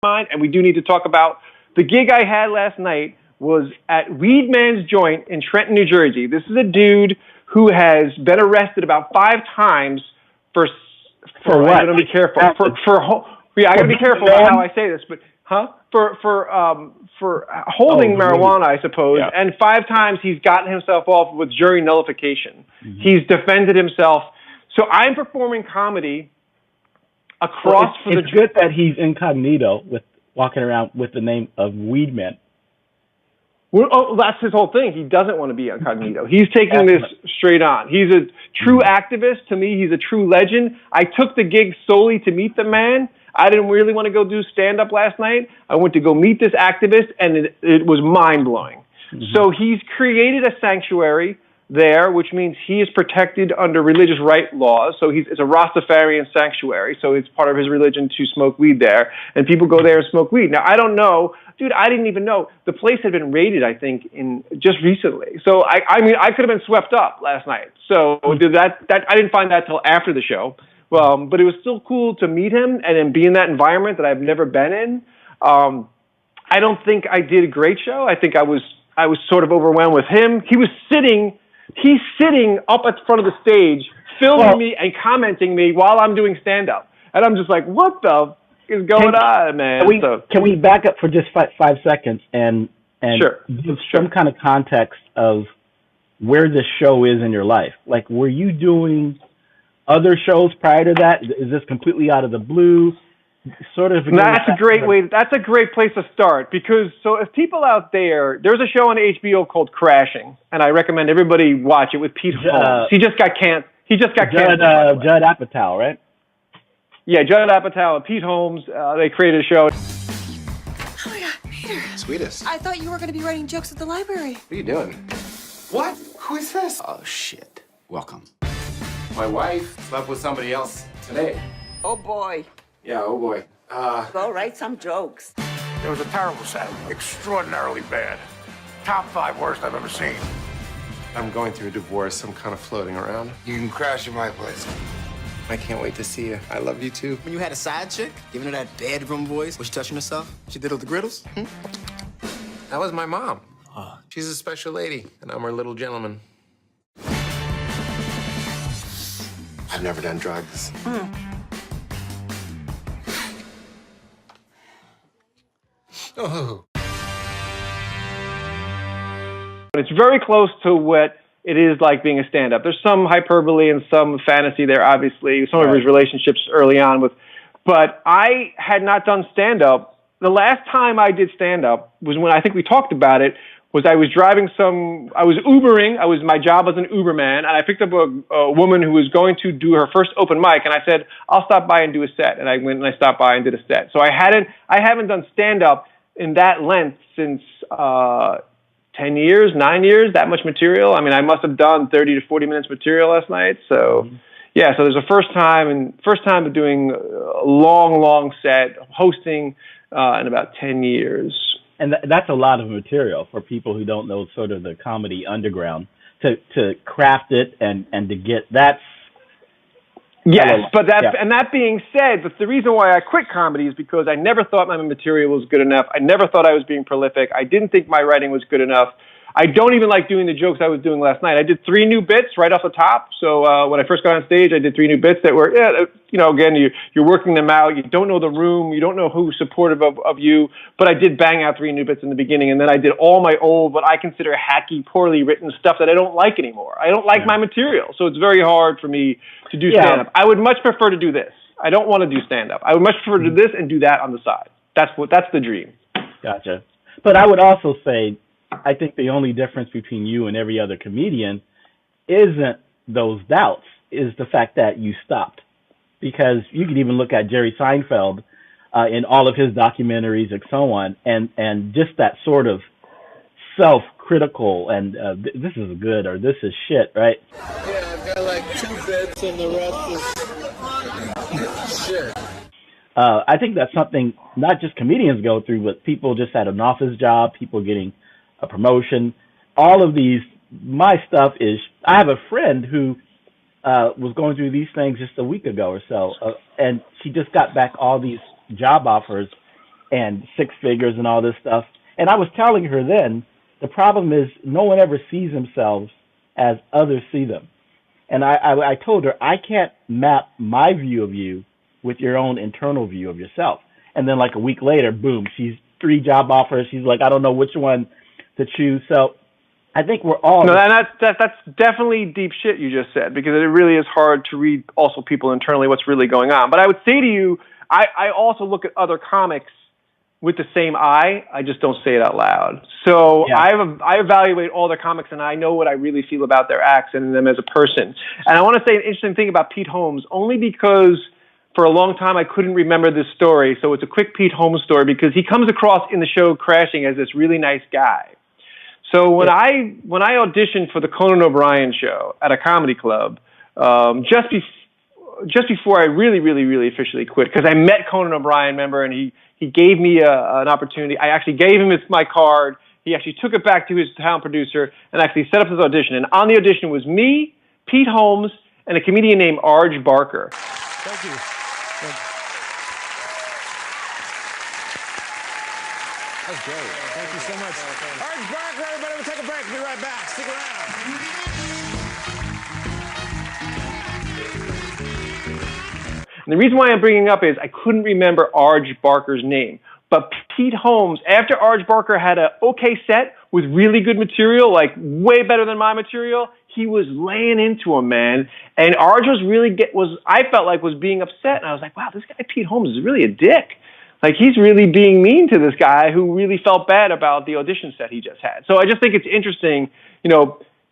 mind, and we do need to talk about the gig I had last night. Was at Weedman's joint in Trenton, New Jersey. This is a dude who has been arrested about 5 times for what? I gotta be careful. I gotta be careful about how I say this, but for holding marijuana, I suppose. Yeah. And 5 times he's gotten himself off with jury nullification. Mm-hmm. He's defended himself. So I'm performing comedy across. Well, it's good that he's incognito with walking around with the name of Weedman. Well, that's his whole thing. He doesn't want to be incognito. He's taking this straight on. He's a true activist. To me, he's a true legend. I took the gig solely to meet the man. I didn't really want to go do stand-up last night. I went to go meet this activist, and it was mind-blowing. Mm-hmm. So he's created a sanctuary there, which means he is protected under religious right laws. So it's a Rastafarian sanctuary. So it's part of his religion to smoke weed there. And people go there and smoke weed. Now, I don't know. Dude, I didn't even know. The place had been raided, I think, just recently. So, I mean, I could have been swept up last night. So I didn't find that till after the show. But it was still cool to meet him and then be in that environment that I've never been in. I don't think I did a great show. I think I was sort of overwhelmed with him. He's sitting up at the front of the stage, filming me and commenting me while I'm doing stand-up. And I'm just like, what the is going on, man? Can we back up for just 5 seconds and give some kind of context of where this show is in your life? Like, were you doing other shows prior to that? Is this completely out of the blue? Sort of. That's a great way. That's a great place to start because if people out there's a show on HBO called Crashing, and I recommend everybody watch it with Pete Holmes. He just got canceled. Judd Apatow, right? Yeah, Judd Apatow and Pete Holmes. They created a show. Oh my God, Peter! Sweetest. I thought you were going to be writing jokes at the library. What are you doing? What? Who is this? Oh shit! Welcome. My wife slept with somebody else today. Oh boy. Yeah, oh boy. Go write some jokes. It was a terrible set. Extraordinarily bad. Top 5 worst I've ever seen. I'm going through a divorce. I'm kind of floating around. You can crash at my place. I can't wait to see you. I love you too. When you had a side chick, giving her that bedroom voice, was she touching herself? She diddled the griddles? That was my mom. She's a special lady, and I'm her little gentleman. I've never done drugs. Oh. It's very close to what it is like being a stand-up. There's some hyperbole and some fantasy there, obviously, some of his relationships early on with. But I had not done stand-up. The last time I did stand-up was when I think we talked about it, was I was Ubering. My job as an Uberman, and I picked up a woman who was going to do her first open mic, and I said, I'll stop by and do a set. And I went and I stopped by and did a set. So I haven't done stand-up in that length since 10 years, 9 years, that much material. I mean, I must have done 30 to 40 minutes material last night. So, yeah, so there's a first time of doing a long set, hosting in about 10 years. And that's a lot of material for people who don't know sort of the comedy underground to craft it and to get that. Yes, but that being said, but the reason why I quit comedy is because I never thought my material was good enough. I never thought I was being prolific. I didn't think my writing was good enough. I don't even like doing the jokes I was doing last night. I did 3 new bits right off the top. So when I first got on stage, I did 3 new bits that were, again, you're working them out. You don't know the room. You don't know who's supportive of you. But I did bang out 3 new bits in the beginning. And then I did all my old, what I consider hacky, poorly written stuff that I don't like anymore. I don't like my material. So it's very hard for me to do stand-up. I would much prefer to do this. I don't want to do stand-up. I would much prefer to do this and do that on the side. That's the dream. Gotcha. But I would also say, I think the only difference between you and every other comedian isn't those doubts, is the fact that you stopped. Because you could even look at Jerry Seinfeld in all of his documentaries and so on, and just that sort of self-critical and this is good or this is shit, right? Yeah, I've got like 2 bits and the rest is shit. I think that's something not just comedians go through, but people just at an office job, people getting a promotion. All of these, my stuff is, I have a friend who was going through these things just a week ago or so, and she just got back all these job offers and six figures and all this stuff. And I was telling her then, the problem is no one ever sees themselves as others see them. And I told her, I can't map my view of you with your own internal view of yourself. And then like a week later, boom, she's 3 job offers. She's like, I don't know which one to choose. So I think we're all... No, and that's definitely deep shit you just said, because it really is hard to read also people internally what's really going on. But I would say to you, I also look at other comics with the same eye. I just don't say it out loud. So yeah. I evaluate all their comics, and I know what I really feel about their acts and them as a person. And I want to say an interesting thing about Pete Holmes, only because for a long time I couldn't remember this story. So it's a quick Pete Holmes story, because he comes across in the show Crashing as this really nice guy. So when I auditioned for the Conan O'Brien show at a comedy club, just before I really officially quit, because I met Conan O'Brien, remember, and he gave me an opportunity. I actually gave him my card. He actually took it back to his talent producer and actually set up his audition. And on the audition was me, Pete Holmes, and a comedian named Arj Barker. Thank you. That's great. Thank you so much. Arj Barker, everybody, we'll take a break. We'll be right back. Stick around. And the reason why I'm bringing up is I couldn't remember Arj Barker's name. But Pete Holmes, after Arj Barker had an okay set with really good material, like way better than my material, he was laying into him, man. And Arj I felt like was being upset. And I was like, wow, this guy Pete Holmes is really a dick. Like, he's really being mean to this guy who really felt bad about the audition set he just had. So I just think it's interesting,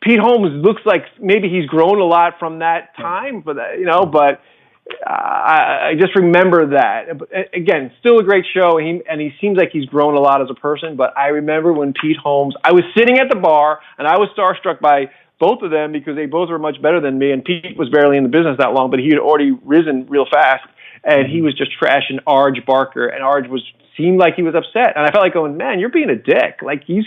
Pete Holmes looks like maybe he's grown a lot from that time, but I just remember that. Again, still a great show, and he seems like he's grown a lot as a person, but I remember when Pete Holmes, I was sitting at the bar, and I was starstruck by both of them because they both were much better than me, and Pete was barely in the business that long, but he had already risen real fast, and he was just trashing Arj Barker, and Arj seemed like he was upset, and I felt like going, man, you're being a dick. Like, he's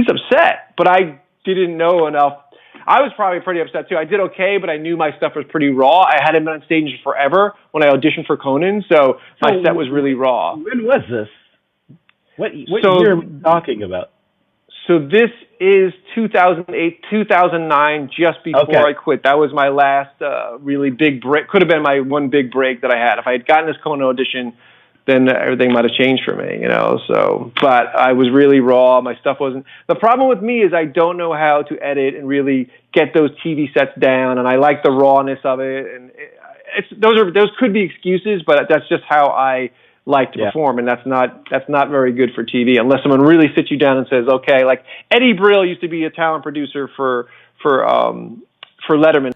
upset, but I didn't know enough. I was probably pretty upset too. I did okay, but I knew my stuff was pretty raw. I hadn't been on stage forever when I auditioned for Conan, so my set was really raw. When was this? What year are we talking about? So this is 2008, 2009, just before I quit. That was my last really big break. Could have been my one big break that I had. If I had gotten this Conan audition, then everything might have changed for me, so, but I was really raw. My stuff wasn't, the problem with me is I don't know how to edit and really get those TV sets down, and I like the rawness of it, and those could be excuses, but that's just how I like to perform, and that's not very good for TV, unless someone really sits you down and says, okay, like Eddie Brill used to be a talent producer for Letterman.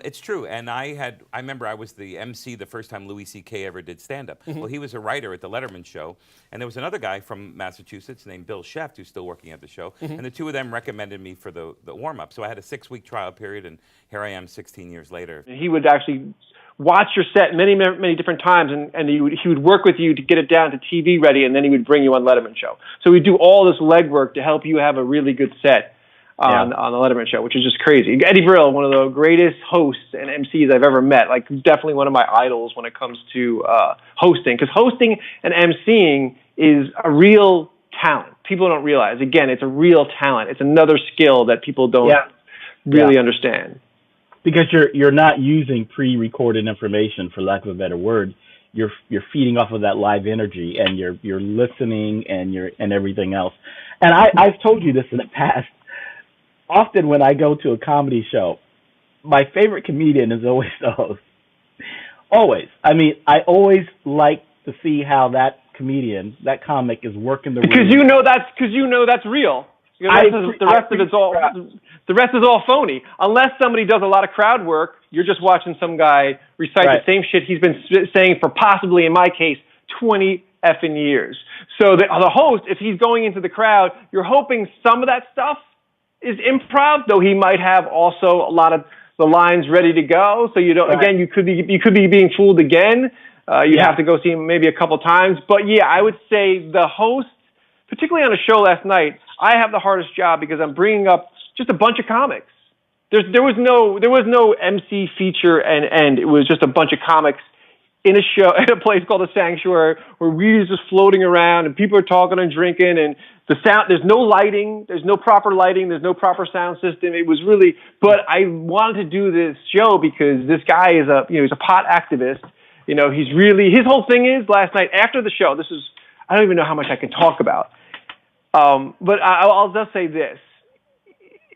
It's true, and I remember I was the MC the first time Louis C.K. ever did stand-up. Mm-hmm. Well, he was a writer at the Letterman show, and there was another guy from Massachusetts named Bill Sheft who's still working at the show, and the two of them recommended me for the warm-up. So I had a 6-week trial period, and here I am 16 years later. He would actually watch your set many different times, and he would work with you to get it down to TV ready, and then he would bring you on Letterman show. So he'd do all this legwork to help you have a really good set on the Letterman show, which is just crazy. Eddie Brill, one of the greatest hosts and MCs I've ever met, like definitely one of my idols when it comes to hosting, because hosting and MCing is a real talent. People don't realize. Again, it's a real talent. It's another skill that people don't really understand. Because you're not using pre-recorded information, for lack of a better word. You're feeding off of that live energy, and you're listening and everything else. And I've told you this in the past. Often when I go to a comedy show, my favorite comedian is always the host. Always. I mean, I always like to see how that comedian, that comic, is working the room. Because you know that's real. The rest is all phony. Unless somebody does a lot of crowd work, you're just watching some guy recite the same shit he's been saying for possibly, in my case, 20 effing years. So the host, if he's going into the crowd, you're hoping some of that stuff is improv, though he might have also a lot of the lines ready to go. So you don't. Again, you could be being fooled again. You have to go see him maybe a couple times. But yeah, I would say the host, particularly on a show last night, I have the hardest job because I'm bringing up just a bunch of comics. There was no MC feature and end. It was just a bunch of comics in a show at a place called the Sanctuary where weed is just floating around and people are talking and drinking and the sound, there's no lighting, there's no proper lighting, there's no proper sound system. It was really, but I wanted to do this show because this guy is he's a pot activist. He's really, his whole thing is last night after the show, I don't even know how much I can talk about. But I'll just say this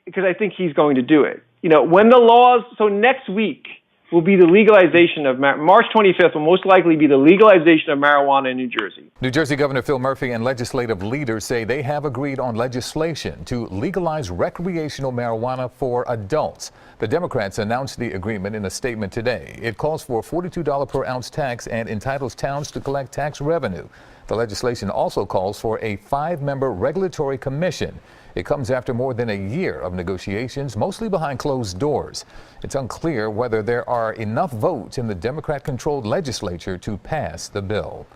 because I think he's going to do it. When the laws, so next week, will be the legalization of March 25th will most likely be the legalization of marijuana in New Jersey. New Jersey Governor Phil Murphy and legislative leaders say they have agreed on legislation to legalize recreational marijuana for adults. The Democrats announced the agreement in a statement today. It calls for a $42 per ounce tax and entitles towns to collect tax revenue. The legislation also calls for a 5-member regulatory commission. It comes after more than a year of negotiations, mostly behind closed doors. It's unclear whether there are enough votes in the Democrat-controlled legislature to pass the bill.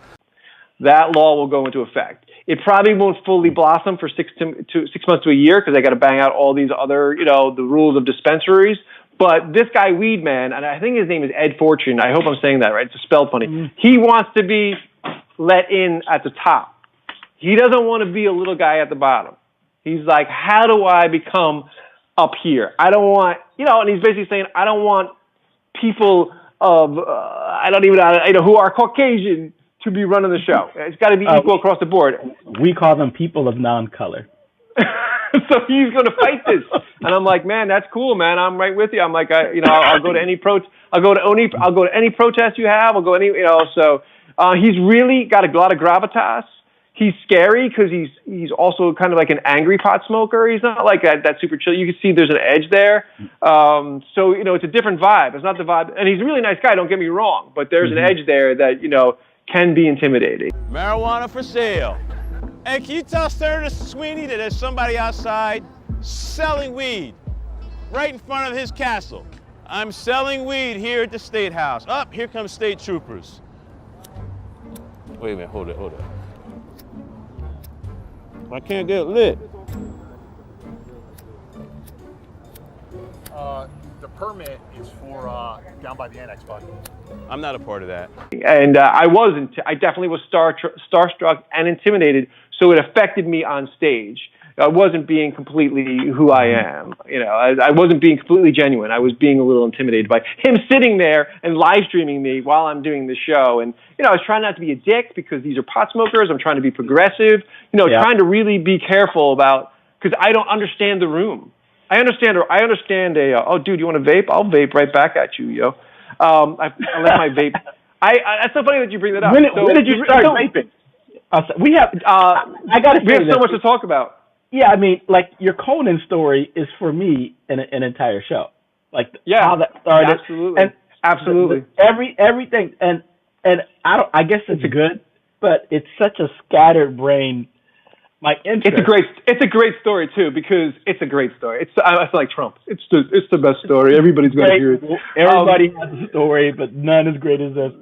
That law will go into effect. It probably won't fully blossom for 6 months to a year because they got to bang out all these other, the rules of dispensaries. But this guy, Weedman, and I think his name is Ed Fortune. I hope I'm saying that right. It's spelled funny. He wants to be let in at the top. He doesn't want to be a little guy at the bottom. He's like, how do I become up here? I don't want, and he's basically saying, I don't want people of, who are Caucasian to be running the show. It's got to be equal across the board. We call them people of non-color. So he's going to fight this. And I'm like, man, that's cool, man. I'm right with you. I'm like, I'll go to any I'll go to any protest you have. I'll go so he's really got a lot of gravitas. He's scary because he's also kind of like an angry pot smoker. He's not like that super chill. You can see there's an edge there. So, it's a different vibe. It's not the vibe. And he's a really nice guy, don't get me wrong. But there's an edge there that, can be intimidating. Marijuana for sale. Hey, can you tell Senator Sweeney that there's somebody outside selling weed right in front of his castle? I'm selling weed here at the State House. Up, here comes state troopers. Wait a minute, hold it. I can't get lit. The permit is for down by the annex, bud. I'm not a part of that. And I definitely was starstruck and intimidated, so it affected me on stage. I wasn't being completely who I am. I wasn't being completely genuine. I was being a little intimidated by him sitting there and live streaming me while I'm doing the show. And, I was trying not to be a dick because these are pot smokers. I'm trying to be progressive, trying to really be careful about, because I don't understand the room. I understand dude, you want to vape? I'll vape right back at you, yo. I left my vape. That's so funny that you bring that up. When did you start vaping? We have so much to talk about. Yeah, I mean, like your Conan story is for me an entire show. How that started. Absolutely. Everything and I guess it's good, but it's such a scattered brain. My interest. It's a great story too because it's a great story. I feel like Trump. It's the best story. Everybody's going to hear it. Everybody has a story, but none as great as this.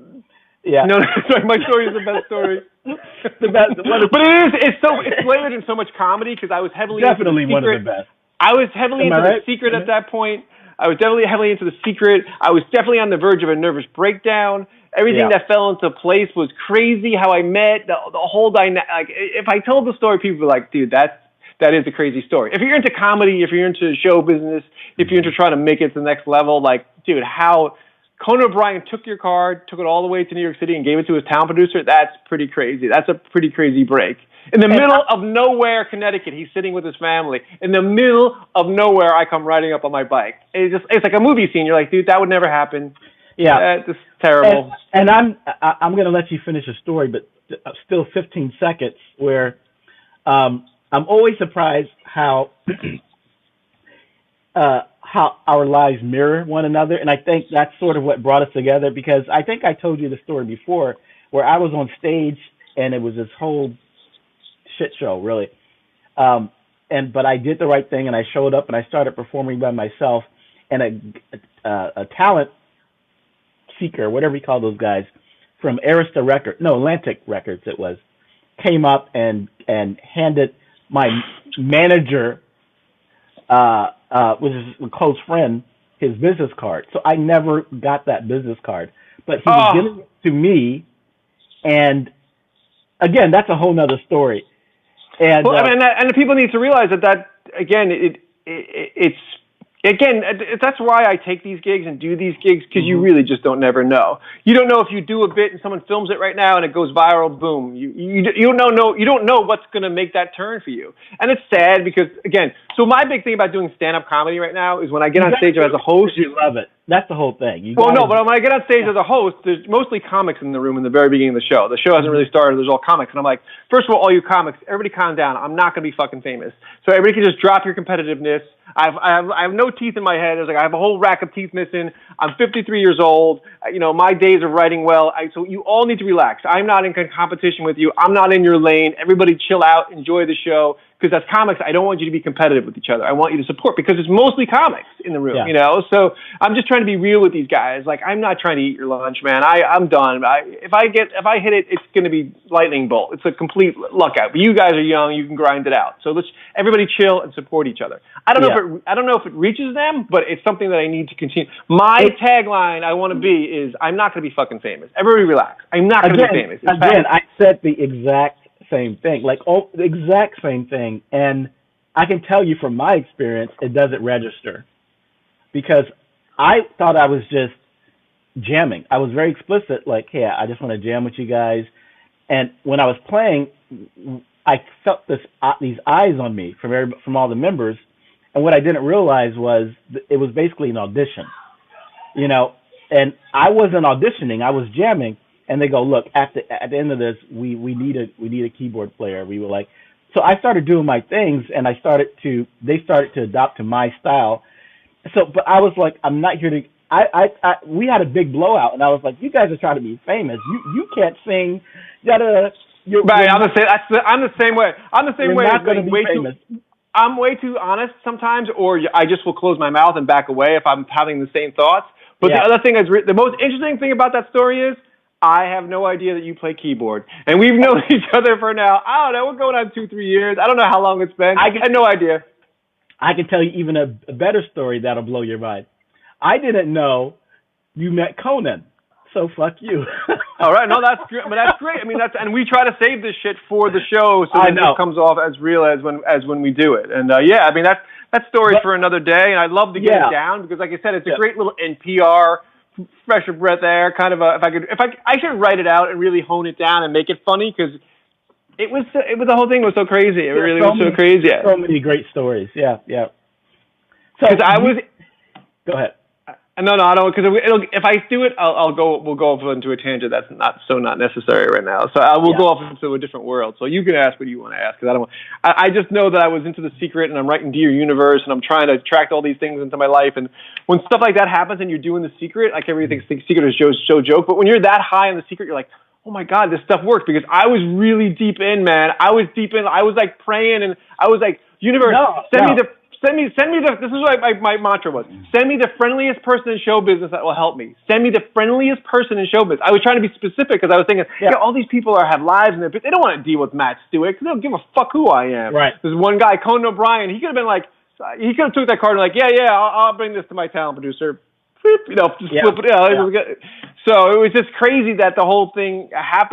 Yeah. No, sorry, my story is the best story. But it's layered in so much comedy because I was heavily definitely into one of the best. I was heavily into The Secret at that point. I was definitely heavily into The Secret. I was definitely on the verge of a nervous breakdown. Everything that fell into place was crazy. How I met the whole dynamic. Like, if I told the story, people were like, "Dude, that is a crazy story." If you're into comedy, if you're into show business, if you're into trying to make it to the next level, like, dude, how Conan O'Brien took your card, took it all the way to New York City, and gave it to his town producer. That's pretty crazy. That's a pretty crazy break. In the middle of nowhere, Connecticut, he's sitting with his family. In the middle of nowhere, I come riding up on my bike. It's like a movie scene. You're like, dude, that would never happen. Yeah, it's terrible. And I'm going to let you finish the story, but still 15 seconds. Where I'm always surprised how our lives mirror one another, and I think that's sort of what brought us together. Because I think I told you the story before, where I was on stage and it was this whole shit show, really. But I did the right thing, and I showed up and I started performing by myself, and a talent seeker, whatever you call those guys, from Atlantic Records it was, came up and handed my manager, which is a close friend, his business card. So I never got that business card. But to me. And again, that's a whole nother story. And well, I mean, and the people need to realize that again, it's again, that's why I take these gigs and do these gigs, because you really just don't never know. You don't know if you do a bit and someone films it right now and it goes viral, boom. You don't know what's going to make that turn for you. And it's sad because, again, so my big thing about doing stand-up comedy right now is when I get on stage as a host. You love it. That's the whole thing. But when I get on stage as a host, there's mostly comics in the room in the very beginning of the show. The show hasn't really started. There's all comics. And I'm like, first of all you comics, everybody calm down. I'm not going to be fucking famous. So everybody can just drop your competitiveness. I have no teeth in my head. It's like I have a whole rack of teeth missing. I'm 53 years old. My days of writing well. So you all need to relax. I'm not in competition with you. I'm not in your lane. Everybody chill out. Enjoy the show. Because as comics, I don't want you to be competitive with each other. I want you to support, because it's mostly comics in the room, So I'm just trying to be real with these guys. Like, I'm not trying to eat your lunch, man. I'm done. If I hit it, it's going to be lightning bolt. It's a complete luck out. But you guys are young. You can grind it out. So let's everybody chill and support each other. I don't know if it reaches them, but it's something that I need to continue. My tagline I want to be is, I'm not going to be fucking famous. Everybody relax. I'm not going to be famous. Again, I said the exact same thing, the exact same thing. And I can tell you from my experience, it doesn't register, because I thought I was just jamming. I was very explicit, like, hey, I just want to jam with you guys. And when I was playing, I felt these eyes on me from all the members. And what I didn't realize was it was basically an audition, and I wasn't auditioning. I was jamming. And they go, look, at the end of this, we need a keyboard player. We were like, so I started doing my things, and they started to adopt to my style. So, but I was like, I'm not here to. We had a big blowout, and I was like, you guys are trying to be famous. You can't sing. Right. I'm the same way. I'm the same way. Not going to be famous. I'm way too honest sometimes, or I just will close my mouth and back away if I'm having the same thoughts. But the other thing is, the most interesting thing about that story is, I have no idea that you play keyboard. And we've known each other for now, I don't know, we're going on 2-3 years. I don't know how long it's been. I had no idea. I can tell you even a better story that'll blow your mind. I didn't know you met Conan. So fuck you. All right, no, that's great. But that's great. I mean, and we try to save this shit for the show, so that it comes off as real as when we do it. And I mean, that story's for another day. And I'd love to get it down, because, like I said, it's a great little NPR fresh of breath air, kind of I should write it out and really hone it down and make it funny, because it was the whole thing was so crazy. It really was so crazy. So many great stories. Yeah. So go ahead. No, I don't, because if I do it, we'll go off into a tangent that's not necessary right now. So I will go off into a different world. So you can ask what you want to ask, because I just know that I was into The Secret, and I'm writing Dear Universe, and I'm trying to attract all these things into my life. And when stuff like that happens and you're doing The Secret, like, everybody thinks The Secret is show joke. But when you're that high in The Secret, you're like, oh my God, this stuff works, because I was really deep in, man. I was like praying, and I was like, universe, send me this is what my mantra was. Send me the friendliest person in show business that will help me. Send me the friendliest person in show business. I was trying to be specific, because I was thinking, all these people have lives, and they don't want to deal with Matt Stewart, because they don't give a fuck who I am. Right. There's one guy, Conan O'Brien, he could have been like, he could have took that card and like, I'll bring this to my talent producer. Flip it. So it was just crazy that the whole thing happened.